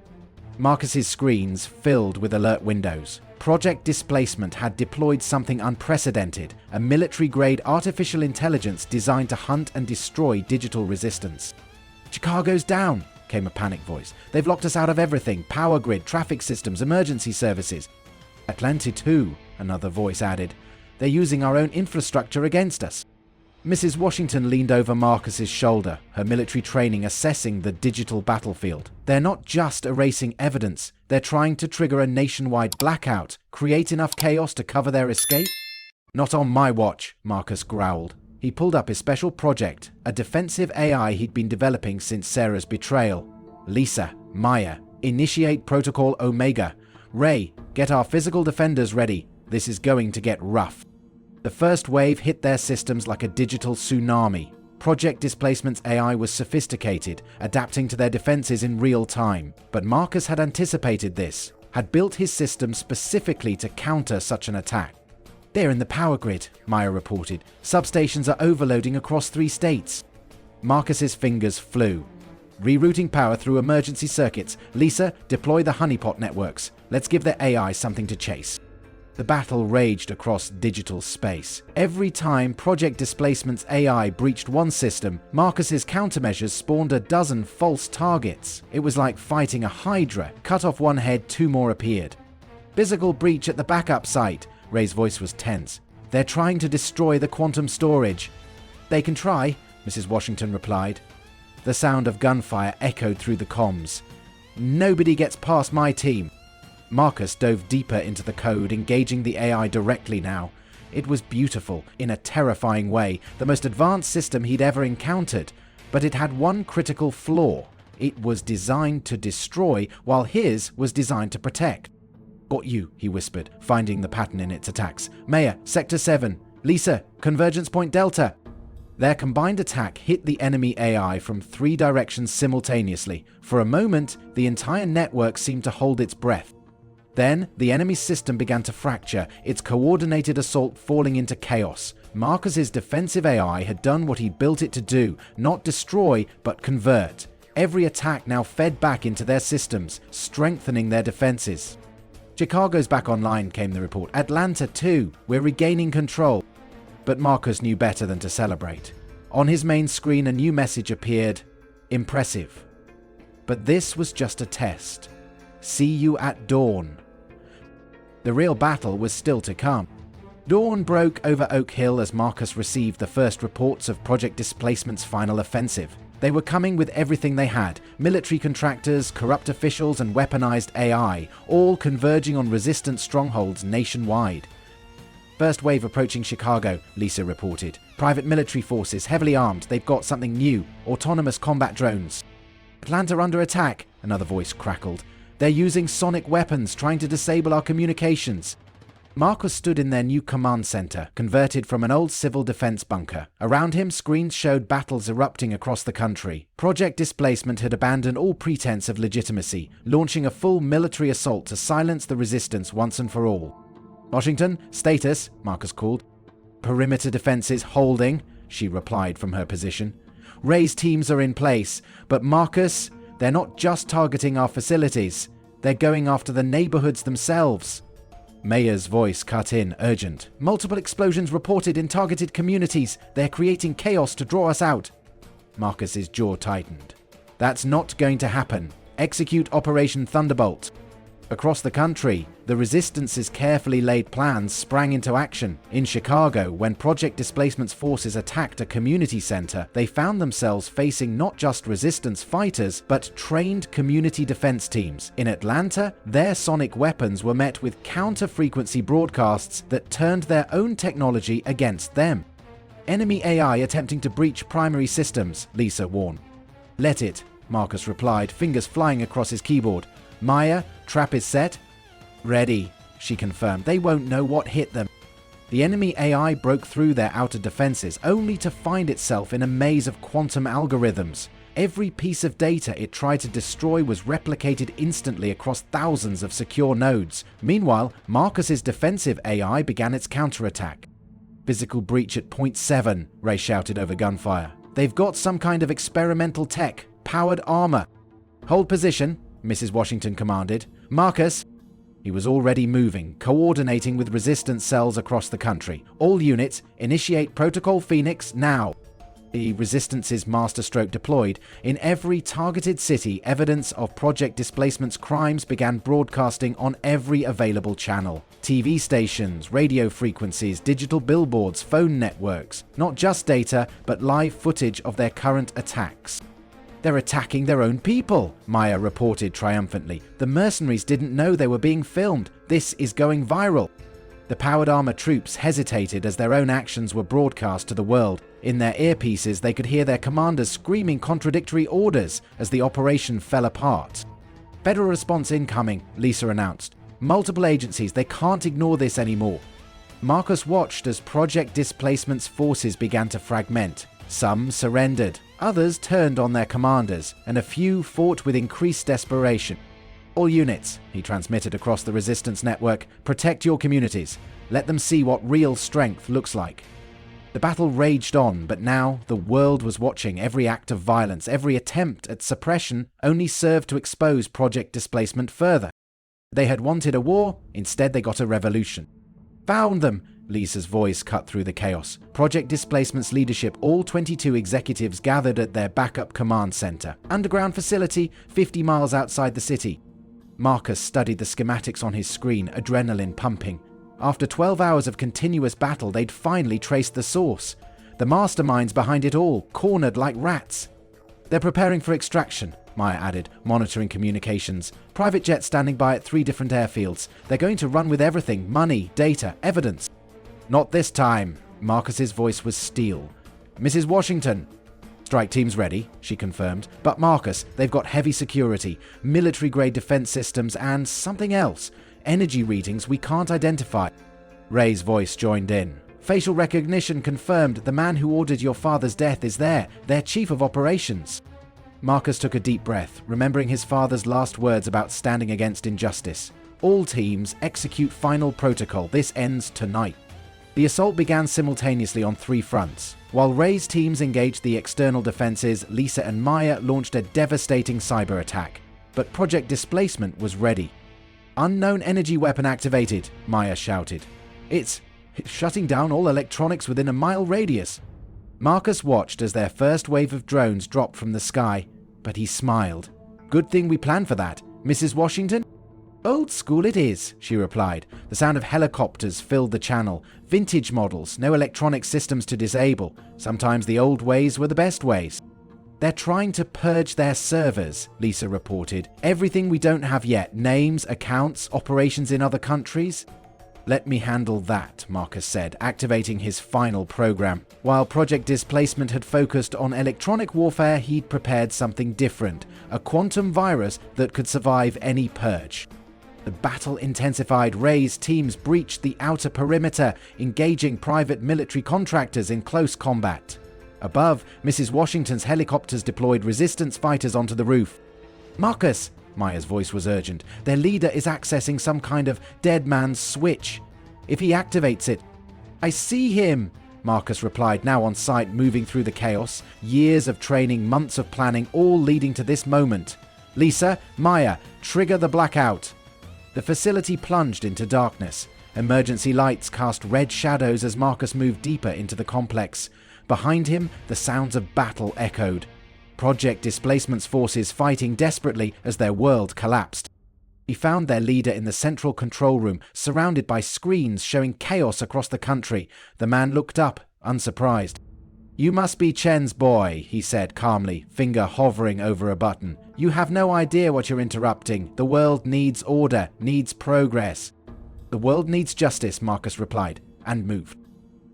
Marcus's screens filled with alert windows. Project Displacement had deployed something unprecedented, a military-grade artificial intelligence designed to hunt and destroy digital resistance. Chicago's down, came a panicked voice. "They've locked us out of everything. Power grid, traffic systems, emergency services." "Atlanta too," another voice added. "They're using our own infrastructure against us." Mrs. Washington leaned over Marcus's shoulder, her military training assessing the digital battlefield. "They're not just erasing evidence. They're trying to trigger a nationwide blackout, create enough chaos to cover their escape." "Not on my watch," Marcus growled. He pulled up his special project, a defensive AI he'd been developing since Sarah's betrayal. "Lisa, Maya, initiate Protocol Omega. Ray, get our physical defenders ready. This is going to get rough." The first wave hit their systems like a digital tsunami. Project Displacement's AI was sophisticated, adapting to their defenses in real time. But Marcus had anticipated this, had built his system specifically to counter such an attack. "They're in the power grid," Maya reported. "Substations are overloading across 3 states." Marcus's fingers flew. "Rerouting power through emergency circuits. Lisa, deploy the honeypot networks. Let's give their AI something to chase." The battle raged across digital space. Every time Project Displacement's AI breached one system, Marcus's countermeasures spawned a dozen false targets. It was like fighting a hydra. Cut off one head, 2 more appeared. "Physical breach at the backup site." Ray's voice was tense. "They're trying to destroy the quantum storage." "They can try," Mrs. Washington replied. The sound of gunfire echoed through the comms. "Nobody gets past my team." Marcus dove deeper into the code, engaging the AI directly now. It was beautiful, in a terrifying way, the most advanced system he'd ever encountered. But it had one critical flaw. It was designed to destroy, while his was designed to protect. "Got you," he whispered, finding the pattern in its attacks. "Maya, Sector 7. Lisa, Convergence Point Delta." Their combined attack hit the enemy AI from 3 directions simultaneously. For a moment, the entire network seemed to hold its breath. Then, the enemy's system began to fracture, its coordinated assault falling into chaos. Marcus's defensive AI had done what he built it to do, not destroy, but convert. Every attack now fed back into their systems, strengthening their defenses. "Chicago's back online," came the report. "Atlanta too. We're regaining control." But Marcus knew better than to celebrate. On his main screen, a new message appeared. Impressive. But this was just a test. "See you at dawn." The real battle was still to come. Dawn broke over Oak Hill as Marcus received the first reports of Project Displacement's final offensive. They were coming with everything they had: military contractors, corrupt officials, and weaponized AI, all converging on resistance strongholds nationwide. "First wave approaching Chicago," Lisa reported. "Private military forces, heavily armed. They've got something new: autonomous combat drones." "Atlanta under attack," another voice crackled. "They're using sonic weapons, trying to disable our communications." Marcus stood in their new command center, converted from an old civil defense bunker. Around him, screens showed battles erupting across the country. Project Displacement had abandoned all pretense of legitimacy, launching a full military assault to silence the resistance once and for all. "Washington, status," Marcus called. "Perimeter defenses holding," she replied from her position. "Ray's teams are in place, but Marcus, they're not just targeting our facilities. They're going after the neighborhoods themselves." Mayor's voice cut in, urgent. "Multiple explosions reported in targeted communities. They're creating chaos to draw us out." Marcus's jaw tightened. "That's not going to happen. Execute Operation Thunderbolt." Across the country, the Resistance's carefully laid plans sprang into action. In Chicago, when Project Displacement's forces attacked a community center, they found themselves facing not just Resistance fighters, but trained community defense teams. In Atlanta, their sonic weapons were met with counter-frequency broadcasts that turned their own technology against them. "Enemy AI attempting to breach primary systems," Lisa warned. "Let it," Marcus replied, fingers flying across his keyboard. "Maya, trap is set?" "Ready," she confirmed. "They won't know what hit them." The enemy AI broke through their outer defenses, only to find itself in a maze of quantum algorithms. Every piece of data it tried to destroy was replicated instantly across thousands of secure nodes. Meanwhile, Marcus's defensive AI began its counterattack. "Physical breach at point 7, Ray shouted over gunfire. "They've got some kind of experimental tech, powered armor." "Hold position," Mrs. Washington commanded. "Marcus." He was already moving, coordinating with resistance cells across the country. "All units, initiate Protocol Phoenix now." The Resistance's masterstroke deployed. In every targeted city, evidence of Project Displacement's crimes began broadcasting on every available channel. TV stations, radio frequencies, digital billboards, phone networks. Not just data, but live footage of their current attacks. "They're attacking their own people," Maya reported triumphantly. "The mercenaries didn't know they were being filmed. This is going viral." The powered armor troops hesitated as their own actions were broadcast to the world. In their earpieces, they could hear their commanders screaming contradictory orders as the operation fell apart. "Federal response incoming," Lisa announced. "Multiple agencies, they can't ignore this anymore." Marcus watched as Project Displacement's forces began to fragment. Some surrendered, others turned on their commanders, and a few fought with increased desperation. "All units," he transmitted across the Resistance network, "protect your communities. Let them see what real strength looks like." The battle raged on, but now the world was watching. Every act of violence, every attempt at suppression only served to expose Project Displacement further. They had wanted a war, instead they got a revolution. "Found them!" Lisa's voice cut through the chaos. Project Displacement's leadership, all 22 executives gathered at their backup command center. Underground facility, 50 miles outside the city. Marcus studied the schematics on his screen, adrenaline pumping. After 12 hours of continuous battle, they'd finally traced the source. The masterminds behind it all, cornered like rats. "They're preparing for extraction," Maya added, monitoring communications. "Private jets standing by at 3 different airfields. They're going to run with everything: money, data, evidence." "Not this time." Marcus's voice was steel. "Mrs. Washington." "Strike team's ready," she confirmed. "But Marcus, they've got heavy security, military-grade defense systems, and something else. Energy readings we can't identify." Ray's voice joined in. "Facial recognition confirmed. The man who ordered your father's death is there, their chief of operations." Marcus took a deep breath, remembering his father's last words about standing against injustice. "All teams execute final protocol. This ends tonight." The assault began simultaneously on 3 fronts. While Ray's teams engaged the external defenses, Lisa and Maya launched a devastating cyber attack. But Project Displacement was ready. "Unknown energy weapon activated," Maya shouted. It's shutting down all electronics within a mile radius." Marcus watched as their first wave of drones dropped from the sky, but he smiled. "Good thing we planned for that. Mrs. Washington?" "Old school it is," she replied. The sound of helicopters filled the channel. Vintage models, no electronic systems to disable. Sometimes the old ways were the best ways. "They're trying to purge their servers," Lisa reported. "Everything we don't have yet. Names, accounts, operations in other countries." "Let me handle that," Marcus said, activating his final program. While Project Displacement had focused on electronic warfare, he'd prepared something different. A quantum virus that could survive any purge. The battle intensified. Ray's teams breached the outer perimeter, engaging private military contractors in close combat. Above, Mrs. Washington's helicopters deployed resistance fighters onto the roof. "Marcus," Maya's voice was urgent, "their leader is accessing some kind of dead man's switch. If he activates it—" "I see him," Marcus replied, now on site, moving through the chaos. Years of training, months of planning, all leading to this moment. "Lisa, Maya, trigger the blackout." The facility plunged into darkness. Emergency lights cast red shadows as Marcus moved deeper into the complex. Behind him, the sounds of battle echoed. Project Displacement's forces fighting desperately as their world collapsed. He found their leader in the central control room, surrounded by screens showing chaos across the country. The man looked up, unsurprised. "You must be Chen's boy," he said calmly, finger hovering over a button. "You have no idea what you're interrupting. The world needs order, needs progress." "The world needs justice," Marcus replied, and moved.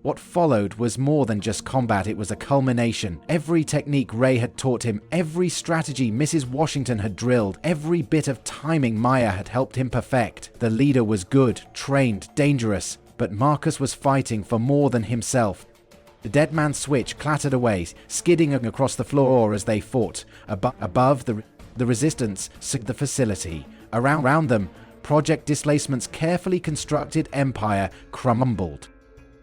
What followed was more than just combat, it was a culmination. Every technique Ray had taught him, every strategy Mrs. Washington had drilled, every bit of timing Maya had helped him perfect. The leader was good, trained, dangerous, but Marcus was fighting for more than himself. The dead man's switch clattered away, skidding across the floor as they fought. Above, the resistance searched the facility. Around them, Project Displacement's carefully constructed empire crumbled.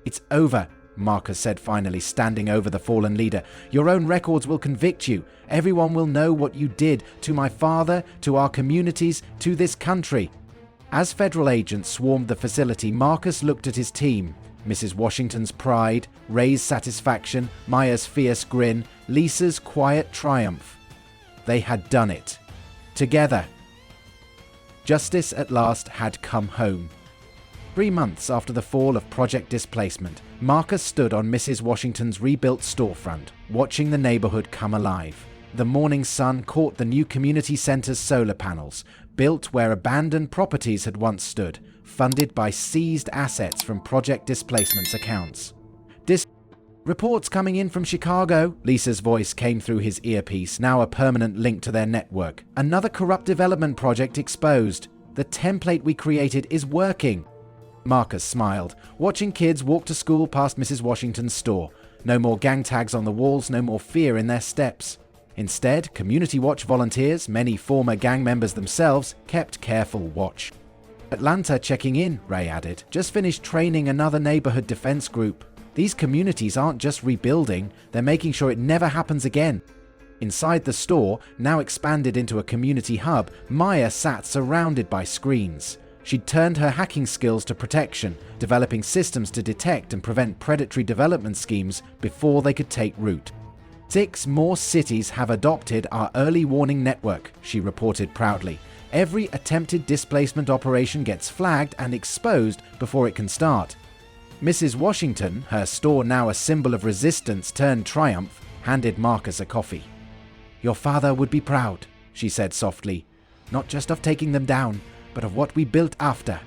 "It's over," Marcus said finally, standing over the fallen leader. "Your own records will convict you. Everyone will know what you did to my father, to our communities, to this country." As federal agents swarmed the facility, Marcus looked at his team. Mrs. Washington's pride, Ray's satisfaction, Maya's fierce grin, Lisa's quiet triumph. They had done it. Together. Justice at last had come home. 3 months after the fall of Project Displacement, Marcus stood on Mrs. Washington's rebuilt storefront, watching the neighborhood come alive. The morning sun caught the new community center's solar panels, built where abandoned properties had once stood, funded by seized assets from Project Displacement's accounts. Reports coming in from Chicago, Lisa's voice came through his earpiece, now a permanent link to their network. Another corrupt development project exposed. The template we created is working. Marcus smiled, watching kids walk to school past Mrs. Washington's store. No more gang tags on the walls, no more fear in their steps. Instead, Community Watch volunteers, many former gang members themselves, kept careful watch. Atlanta checking in, Ray added. Just finished training another neighborhood defense group. These communities aren't just rebuilding, they're making sure it never happens again. Inside the store, now expanded into a community hub, Maya sat surrounded by screens. She'd turned her hacking skills to protection, developing systems to detect and prevent predatory development schemes before they could take root. 6 more cities have adopted our early warning network, she reported proudly. Every attempted displacement operation gets flagged and exposed before it can start. Mrs. Washington, her store now a symbol of resistance turned triumph, handed Marcus a coffee. "Your father would be proud," she said softly, "not just of taking them down, but of what we built after."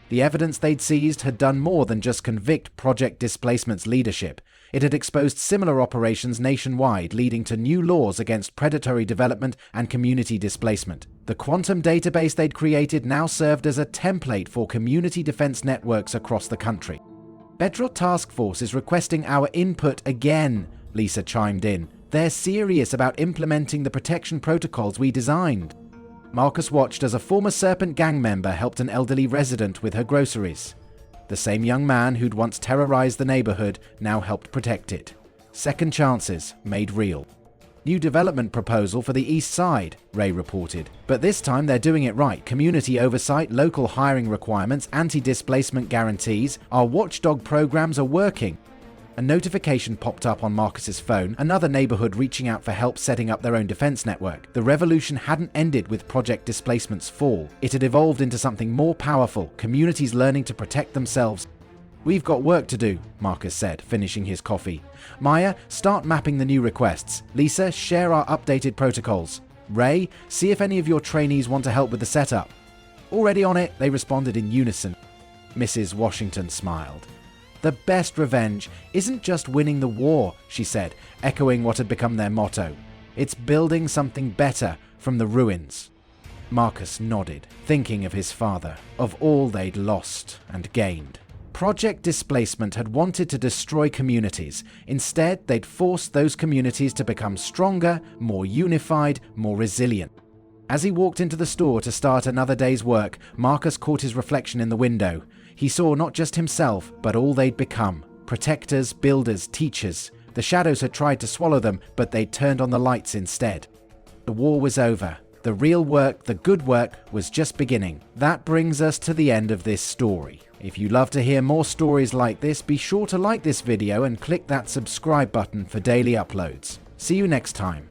The evidence they'd seized had done more than just convict Project Displacement's leadership. It had exposed similar operations nationwide, leading to new laws against predatory development and community displacement. The quantum database they'd created now served as a template for community defense networks across the country. "Bedrock Task Force is requesting our input again," Lisa chimed in. "They're serious about implementing the protection protocols we designed." Marcus watched as a former Serpent gang member helped an elderly resident with her groceries. The same young man who'd once terrorized the neighborhood now helped protect it. Second chances made real. "New development proposal for the East Side," Ray reported. "But this time they're doing it right. Community oversight, local hiring requirements, anti-displacement guarantees. Our watchdog programs are working." A notification popped up on Marcus's phone, another neighborhood reaching out for help setting up their own defense network. The revolution hadn't ended with Project Displacement's fall. It had evolved into something more powerful, communities learning to protect themselves. "We've got work to do," Marcus said, finishing his coffee. "Maya, start mapping the new requests. Lisa, share our updated protocols. Ray, see if any of your trainees want to help with the setup." "Already on it," they responded in unison. Mrs. Washington smiled. "The best revenge isn't just winning the war," she said, echoing what had become their motto. "It's building something better from the ruins." Marcus nodded, thinking of his father, of all they'd lost and gained. Project Displacement had wanted to destroy communities. Instead, they'd forced those communities to become stronger, more unified, more resilient. As he walked into the store to start another day's work, Marcus caught his reflection in the window. He saw not just himself, but all they'd become. Protectors, builders, teachers. The shadows had tried to swallow them, but they'd turned on the lights instead. The war was over. The real work, the good work, was just beginning. That brings us to the end of this story. If you love to hear more stories like this, be sure to like this video and click that subscribe button for daily uploads. See you next time.